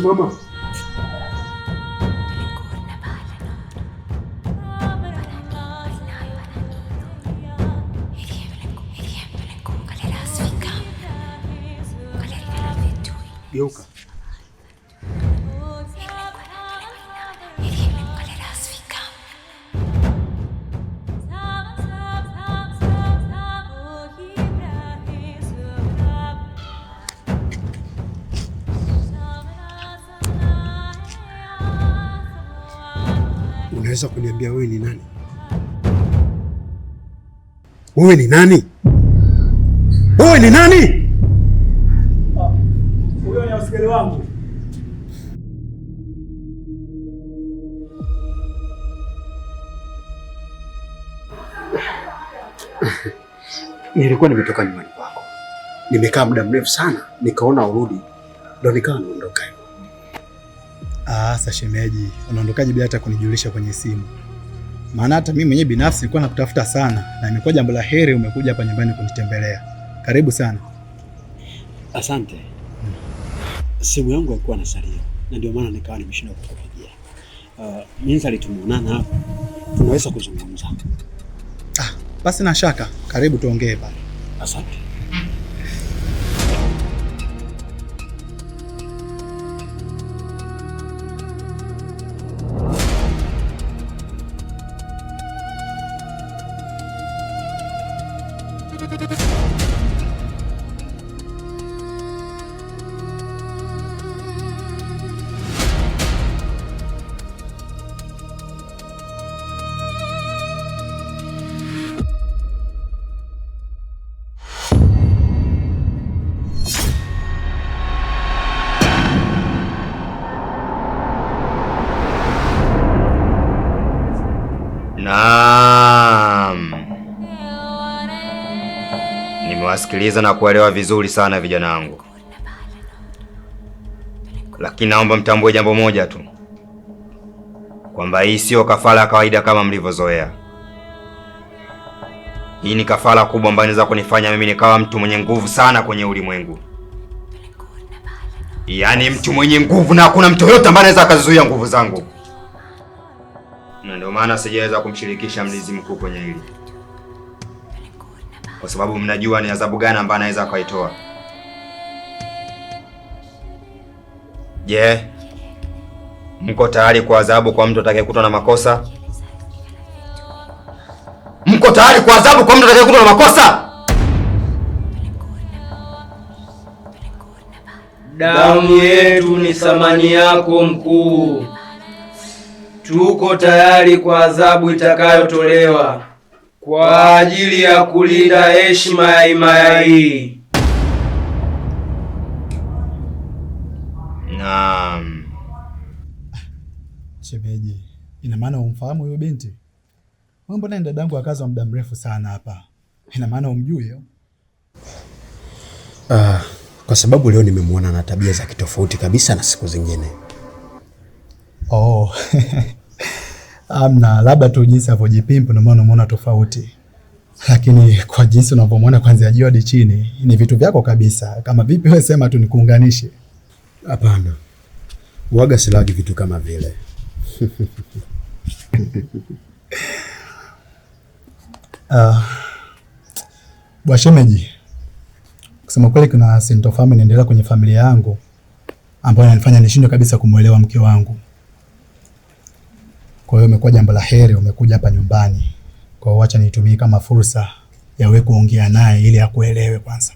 Mama. Geuka. Unaweza kuniambia wewe ni nani? Wewe ni nani? Wewe ni nani? Huyo ni askari wangu. Nilikuwa nimetoka nyumbani kwako. Nimekaa muda mrefu sana, nikaona urudi. Ndio nikawa naondoka. Sasa shemeji, unaondokaje bila hata kunijulisha kwenye simu? Maana hata mimi mwenyewe binafsi nilikuwa nakutafuta sana na imekuwa jambo la heri umekuja hapa nyumbani kunitembelea. Karibu sana. Asante. Simu yangu haikuwa na salio na ndio maana nikawa nimeshindwa kukupigia. Minza tumuonana hapa. Tunaweza kuzungumza. Basi na shaka. Karibu tuongee pale. Asante. Naam. Nimewasikiliza na kuelewa vizuri sana vijana wangu. Lakini naomba mtambue jambo moja tu. Kwamba hii sio kafara kawaida kama mlivyozoea. Hii ni kafara kubwa ambayo inaweza kunifanya mimi nikawa mtu mwenye nguvu sana kwenye ulimwengu. Yaani mtu mwenye nguvu na hakuna mtu yote ambaye anaweza akazuia nguvu zangu. Na ndio maana sijaweza kumshirikisha mlinzi mkuu kwenye hili. Kwa sababu mnajua ni adhabu gani ambayo anaweza akaitoa. Je, mko tayari kwa adhabu kwa mtu atakayekutwa na makosa? Mko tayari kwa adhabu kwa mtu atakayekutwa na makosa? Damu yetu ni thamani yako mkuu. Tuko tayari kwa adhabu itakayotolewa kwa ajili ya kulinda heshima ya himaya hii. Naam. Shemeji, ina maana umfahamu huyo binti? Wewe mbona ni dadangu wa kazi wa muda mrefu sana hapa? Ina maana umjui? Kwa sababu leo nimemwona na tabia za kitofauti kabisa na siku zingine. Oh. Amna, labda tu jinsi alivyojipimpa ndio maana unaona tofauti. Lakini kwa jinsi unavyomwona kuanzia juu hadi chini, ni vitu vyako kabisa. Kama vipi wewe sema tu nikuunganishe. Hapana. Waga silagi vitu kama vile. Bwashemeji, kusema kweli kuna sintofahamu inaendelea kwenye familia yangu ambayo inanifanya nishindwe kabisa kumuelewa mke wangu. Kwa hiyo imekuwa jambo la heri umekuja hapa nyumbani. Kwa hiyo acha nitumie kama fursa ya wewe kuongea naye ili akuelewe kwanza.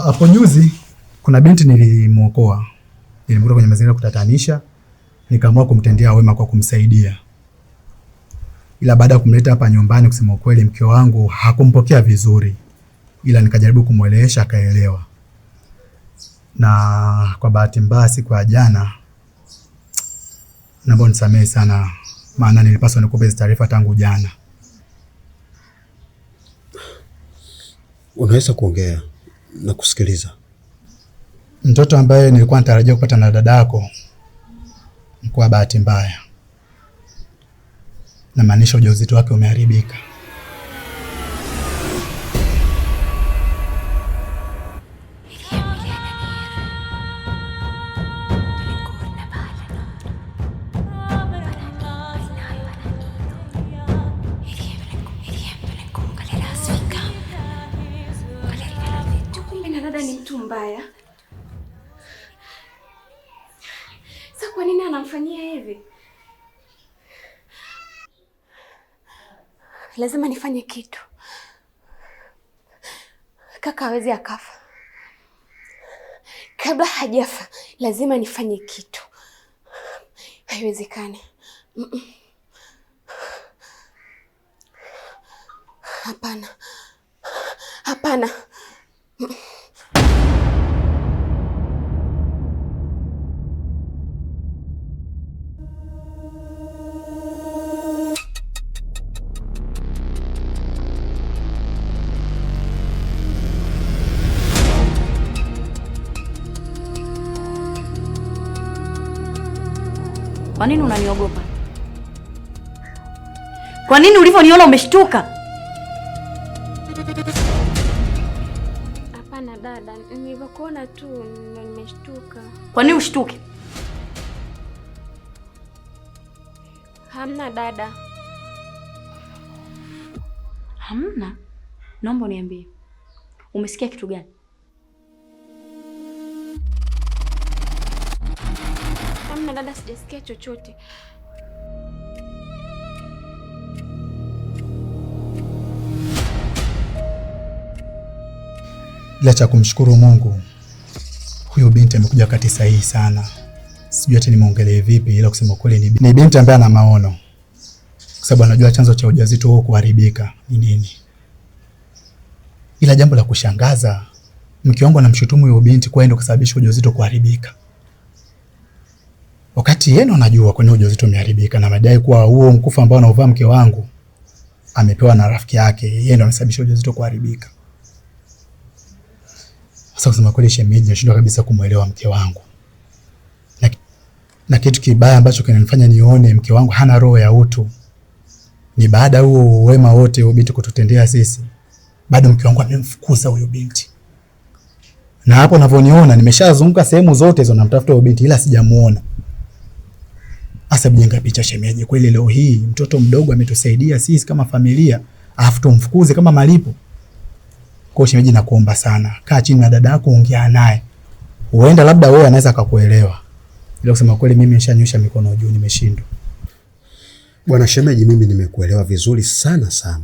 Hapo juzi kuna binti nilimuokoa. Nilimkuta kwenye mazingira kutatanisha, nikaamua kumtendea wema kwa kumsaidia. Ila baada ya kumleta hapa nyumbani, kusema ukweli mke wangu hakumpokea vizuri. Ila nikajaribu kumuelewesha akaelewa. Na kwa bahati mbaya siku ya jana, naomba unisamehe sana, maana nilipaswa nikupe taarifa tangu jana. Unaweza kuongea na kusikiliza. Mtoto ambaye nilikuwa natarajia kupata na dadako, kwa bahati mbaya, na maanisha ujauzito wake umeharibika. labda ni mtu mbaya. Sasa kwa nini anamfanyia hivi? Lazima nifanye kitu. Kaka hawezi akafa. Kabla hajafa, lazima nifanye kitu. Haiwezekani. Hapana. Hapana. Kwa nini unaniogopa? Kwa nini ulivyoniona umeshtuka? Hapana dada, nilivyokuona tu ndio nimeshtuka. Kwa nini ushtuke? Hamna dada. Hamna? Naomba uniambie. Umesikia kitu gani? Hamna dada, sijasikia chochote. Ila cha kumshukuru Mungu, huyo binti amekuja wakati sahihi sana. Sijui hata nimeongelea vipi, ila kusema kweli ni binti ambaye ana maono, kwa sababu anajua chanzo cha ujauzito huo kuharibika ni nini. Ila jambo la kushangaza, mke wangu anamshutumu huyo binti kwa ndio kusababisha ujauzito kuharibika, wakati yeye anajua kwa nini ujauzito umeharibika, na madai kuwa huo mkufu ambao anaovaa mke wangu amepewa na rafiki yake, yeye ndio amesababisha ujauzito kuharibika. Sasa kusema kweli shemeji, nashindwa kabisa kumuelewa mke wangu. Na kitu kibaya ambacho kinanifanya nione mke wangu hana roho ya utu ni baada huo wema wote huyo binti kututendea sisi, bado mke wangu amemfukuza huyo binti. Na hapo unavyoniona nimeshazunguka sehemu zote hizo namtafuta huyo binti ila sijamuona. Asa mjenga picha shemeji, kweli leo hii mtoto mdogo ametusaidia sisi kama familia, afu tumfukuze kama malipo? Kwa shemeji, nakuomba sana, kaa chini na dada yako ongea naye. Huenda labda wewe anaweza akakuelewa. Ila kusema kweli mimi nishanyosha mikono juu, nimeshindwa. Bwana shemeji, mimi nimekuelewa vizuri sana sana.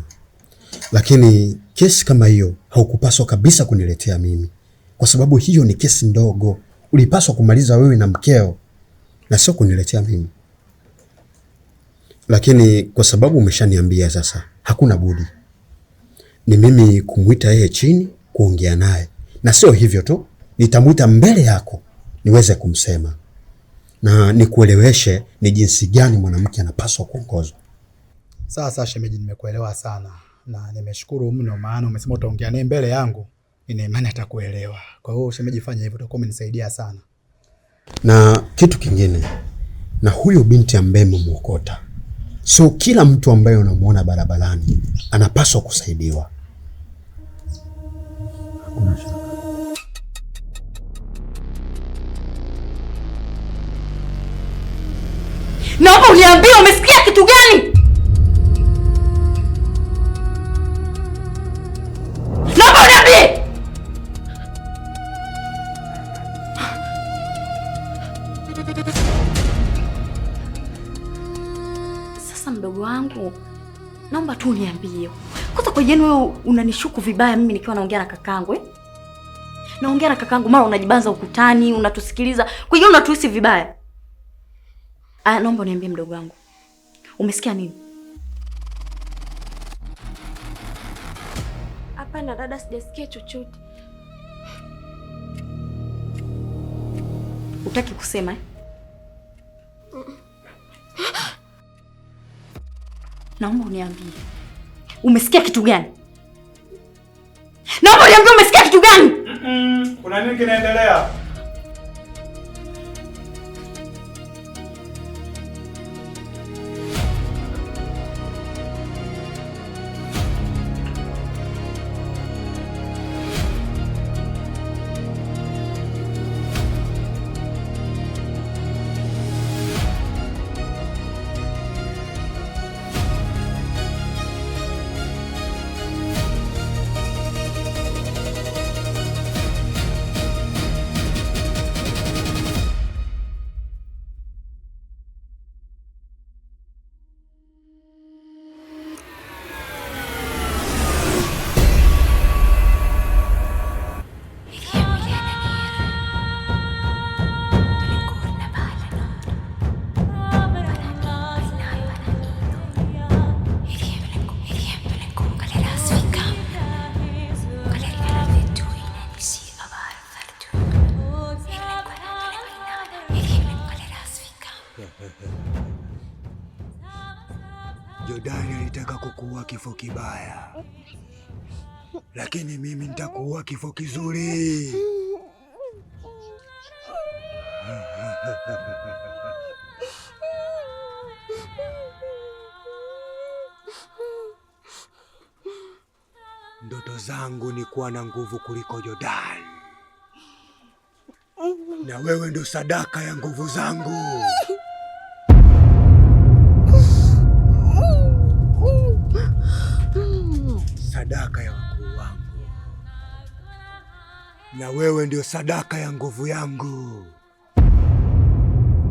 Lakini kesi kama hiyo haukupaswa kabisa kuniletea mimi. Kwa sababu hiyo ni kesi ndogo. Ulipaswa kumaliza wewe na mkeo na sio kuniletea mimi. Lakini kwa sababu umeshaniambia sasa, hakuna budi. Ni mimi kumuita yeye chini kuongea naye. Na sio hivyo tu, nitamuita mbele yako niweze kumsema. Na nikueleweshe ni jinsi gani mwanamke anapaswa kuongozwa. Sasa shemeji, nimekuelewa sana na nimeshukuru mno, maana umesema utaongea naye mbele yangu. Nina imani atakuelewa. Kwa hiyo shemeji, fanya hivyo, utakuwa umenisaidia sana. Na kitu kingine, na huyo binti ambaye mmuokota, so kila mtu ambaye unamuona barabarani anapaswa kusaidiwa. Hakuna shaka. Naomba uniambie umesikia kitu gani? Naomba uniambie. Sasa mdogo wangu, naomba tu uniambie. Kwanza kwa jeni wewe unanishuku vibaya mimi nikiwa naongea na kakangu eh? Naongea na kakangu mara unajibanza ukutani, unatusikiliza. Kwa hiyo unatuhisi vibaya. Naomba uniambie mdogo wangu. Umesikia nini? Hapana dada, sijasikia chochote. Utaki kusema eh? Naomba uniambie. Umesikia kitu gani? Naomba uniambie umesikia kitu gani? Kuna nini kinaendelea? mbaya, lakini mimi nitakuua kifo kizuri. Ndoto zangu ni kuwa na nguvu kuliko Jordan, na wewe ndo sadaka ya nguvu zangu. Sadaka ya wakuu wangu, na wewe ndio sadaka ya nguvu yangu.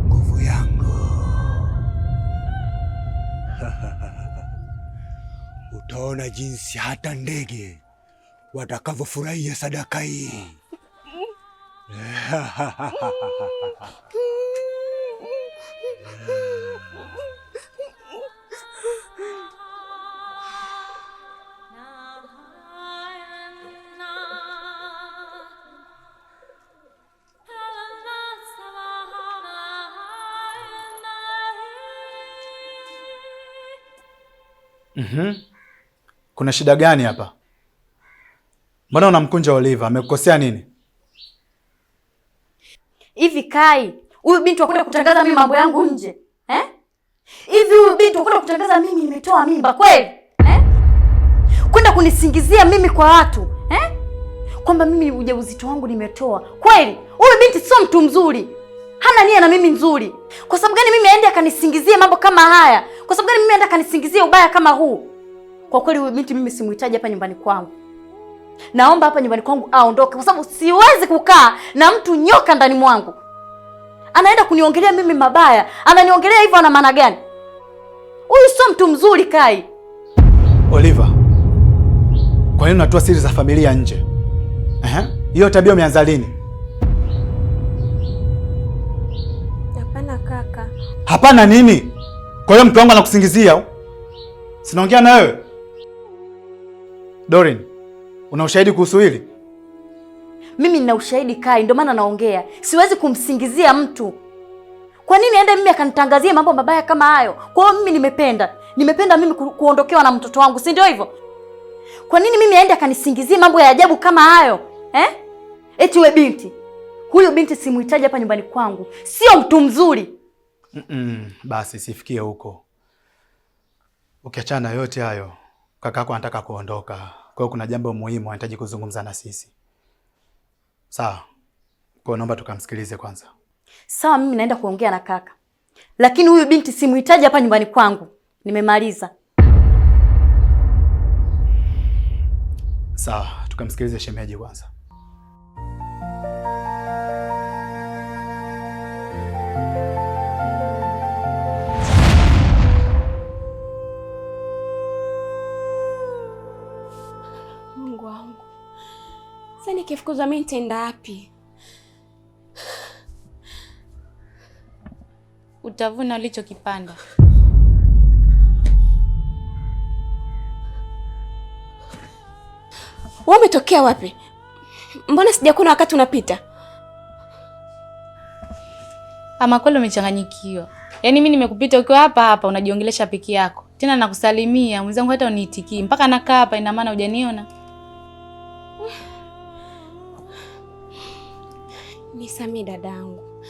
Nguvu yangu. Utaona jinsi hata ndege watakavyofurahia sadaka hii. Kuna shida gani hapa? Mbona unamkunja Oliva? Amekukosea nini? Hivi Kai, huyu binti wakwenda kutangaza mimi mambo yangu nje? Hivi huyu binti wakwenda kutangaza mimi nimetoa mimba kweli? Kwenda kunisingizia mimi kwa watu, kwamba mimi ujauzito wangu nimetoa. Kweli? Huyu binti sio mtu mzuri. Hana nia na mimi nzuri. Kwa sababu gani mimi aende akanisingizie mambo kama haya? Kwa sababu gani mimi aende akanisingizie ubaya kama huu? Kwa kweli huyu binti mimi simuhitaji hapa nyumbani kwangu. Naomba hapa nyumbani kwangu aondoke, kwa sababu siwezi kukaa na mtu nyoka ndani mwangu. Anaenda kuniongelea mimi mabaya. Ananiongelea hivyo ana maana gani? Huyu sio mtu mzuri Kai. Oliva, kwa nini unatoa siri za familia nje? Hiyo tabia umeanza lini? Hapana kaka. Hapana nini? Kwa hiyo mtu wangu anakusingizia? Sinaongea na wewe. Doreen, una ushahidi kuhusu hili? Mimi nina ushahidi Kai, ndio maana naongea. Siwezi kumsingizia mtu. Kwa nini aende mimi akanitangazia mambo mabaya kama hayo? Kwa hiyo mimi nimependa mimi kuondokewa na mtoto wangu, si ndio hivyo? Kwa nini mimi aende akanisingizia mambo ya ajabu kama hayo? Eti we binti. Huyo binti simuhitaji hapa nyumbani kwangu. Sio mtu mzuri. Basi sifikie huko. Ukiachana yote hayo, kakako anataka kuondoka. Kwa hiyo kuna jambo muhimu anahitaji kuzungumza na sisi. Sawa. Kwa naomba tukamsikilize kwanza. Sawa, mimi naenda kuongea na kaka. Lakini huyu binti simuhitaji hapa nyumbani kwangu. Nimemaliza. Sawa, tukamsikilize shemeji kwanza. Mungu wangu. Sasa nikifukuzwa mimi nitaenda wapi? Utavuna ulichokipanda. Wewe umetokea wapi? Mbona sijakuona wakati unapita? Ama kweli umechanganyikiwa. Yaani mimi nimekupita ukiwa hapa unajiongelesha peke yako. Tena nakusalimia, mwenzangu hata uniitikii. Mpaka nakaa hapa ina maana hujaniona. Nisamee dadangu.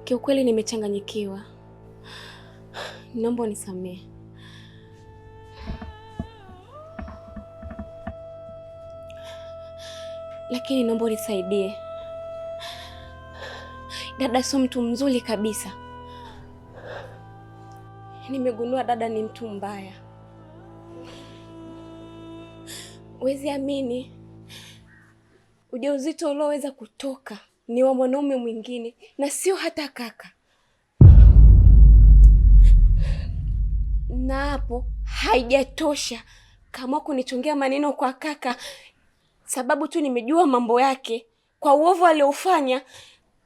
Kiukweli nimechanganyikiwa. Naomba unisamee. Lakini naomba unisaidie. Dada sio mtu mzuri kabisa. Nimegundua dada ni mtu mbaya. Wezi amini, ujauzito ulioweza kutoka ni wa mwanaume mwingine na sio hata kaka. Na hapo haijatosha kama kunichongea maneno kwa kaka, sababu tu nimejua mambo yake. Kwa uovu aliofanya,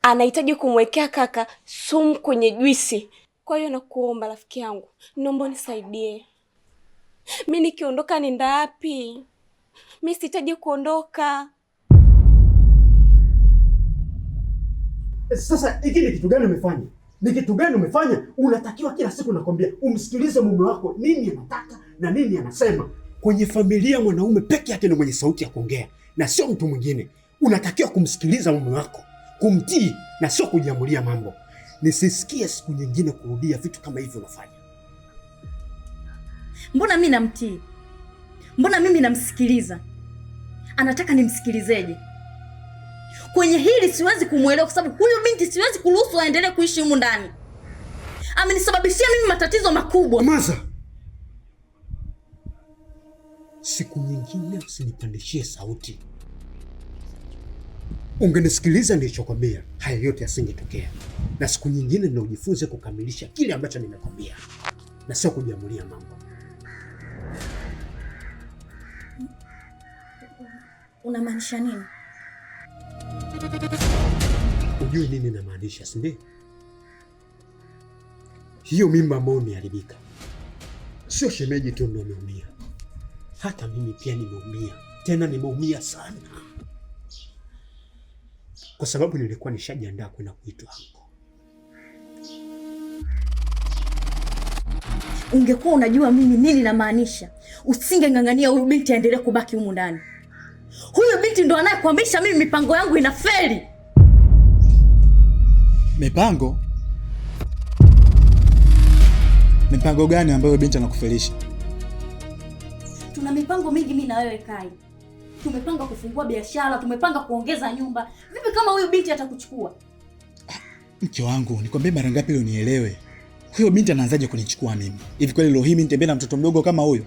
anahitaji kumwekea kaka sumu kwenye juisi. Kwa hiyo nakuomba rafiki yangu, naomba nisaidie. Mimi nikiondoka nenda wapi? Mimi sihitaji kuondoka. Sasa hiki ni kitu gani umefanya? Ni kitu gani umefanya? Unatakiwa kila siku nakwambia umsikilize mume wako nini anataka na nini anasema. Kwenye familia mwanaume peke yake ndio mwenye sauti ya kuongea na sio mtu mwingine. Unatakiwa kumsikiliza mume wako, kumtii na sio kujiamulia mambo. Nisisikie siku nyingine kurudia vitu kama hivyo unafanya. Mbona mimi namtii? Mbona mimi namsikiliza? Anataka nimsikilizeje? Kwenye hili siwezi kumuelewa kwa sababu huyu binti siwezi kuruhusu aendelee kuishi humu ndani. Amenisababishia mimi matatizo makubwa. Maza, siku nyingine usinipandishie sauti. Ungenisikiliza nilichokwambia, haya yote yasingetokea. Na siku nyingine ndio ujifunze kukamilisha kile ambacho nimekwambia na sio kujiamulia mambo. Unamaanisha nini? Ujui nini namaanisha, si ndio? Hiyo mimba ambayo imeharibika, sio shemeji tu ndio ameumia. Hata mimi pia nimeumia. Tena nimeumia sana. Kwa sababu nilikuwa nishajiandaa kwenda kuitwa hapo. Ungekuwa unajua mimi nini namaanisha, usingeng'ang'ania huyu binti aendelee kubaki humu ndani. Huyu binti ndo anayekwamisha mimi mipango yangu inafeli. Mipango? Mipango gani ambayo binti anakufelisha? Tuna mipango mingi mimi na wewe Kai. Tumepanga kufungua biashara, tumepanga kuongeza nyumba. Vipi kama huyu binti atakuchukua? Mke wangu, nikwambie mara ngapi leo nielewe. Huyo binti anaanzaje kunichukua mimi? Hivi kweli leo hii mimi nitembea na mtoto mdogo kama huyo?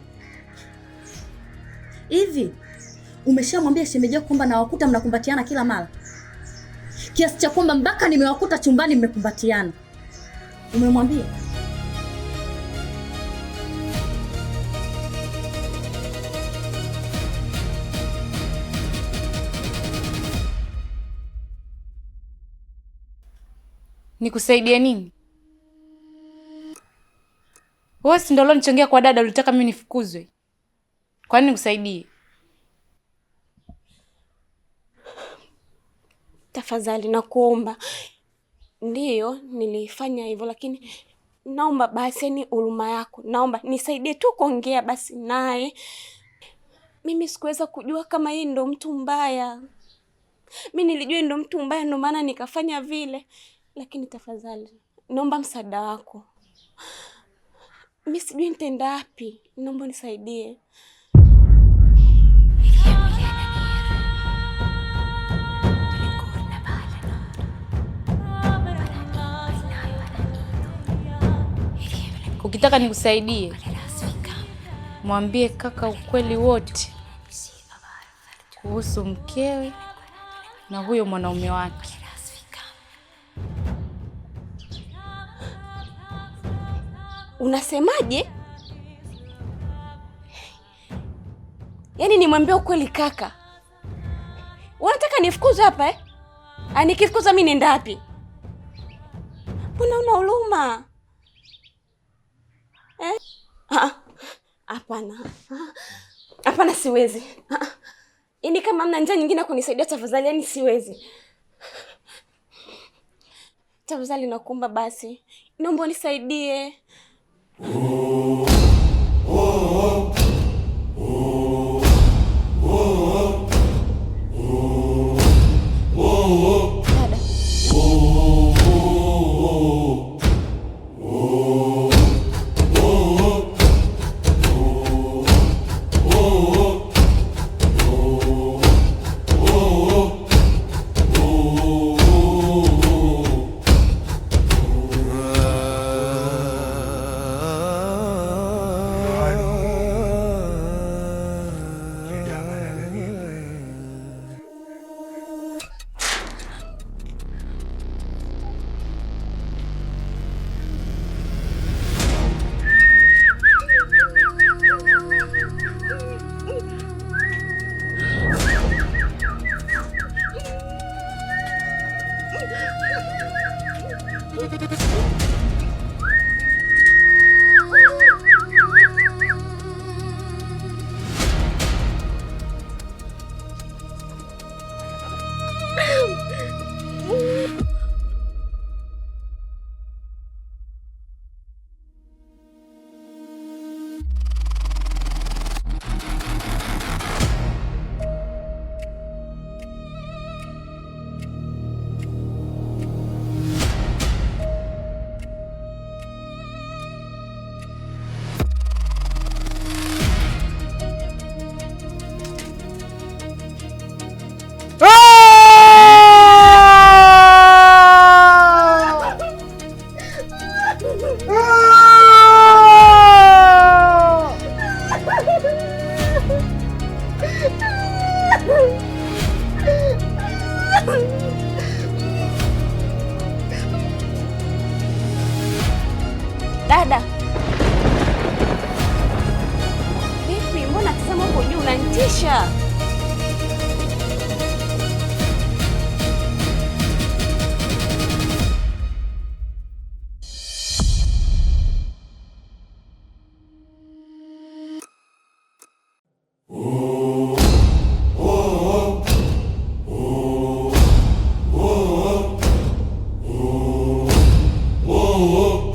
Hivi umeshamwambia shemeji yako kwamba nawakuta mnakumbatiana kila mara? Kiasi cha kwamba mpaka nimewakuta chumbani mmekumbatiana. Umemwambia? Nikusaidie nini? Wewe si ndio ulonichongea kwa dada ulitaka mimi nifukuzwe? Kwa nini nikusaidie? Tafadhali nakuomba. Ndiyo, nilifanya hivyo lakini naomba basi ni huruma yako. Naomba nisaidie tu kuongea basi naye. Mimi sikuweza kujua kama yeye ndo mtu mbaya. Mimi nilijua ndo mtu mbaya ndo maana nikafanya vile. Lakini tafadhali naomba msaada wako. Mimi sijui nitaenda wapi. Naomba nisaidie. Ukitaka nikusaidie, mwambie kaka ukweli wote kuhusu mkewe na huyo mwanaume wake. Unasemaje? Yaani nimwambie ukweli kaka? Unataka nifukuzwe hapa eh? Nikifukuzwa mimi nenda wapi? Mbona una huruma? Hapana. Hapana siwezi. Yaani kama mna njia nyingine kunisaidia tafadhali, yani siwezi. Tafadhali nakuomba basi. Naomba unisaidie. Unanitisha. Oh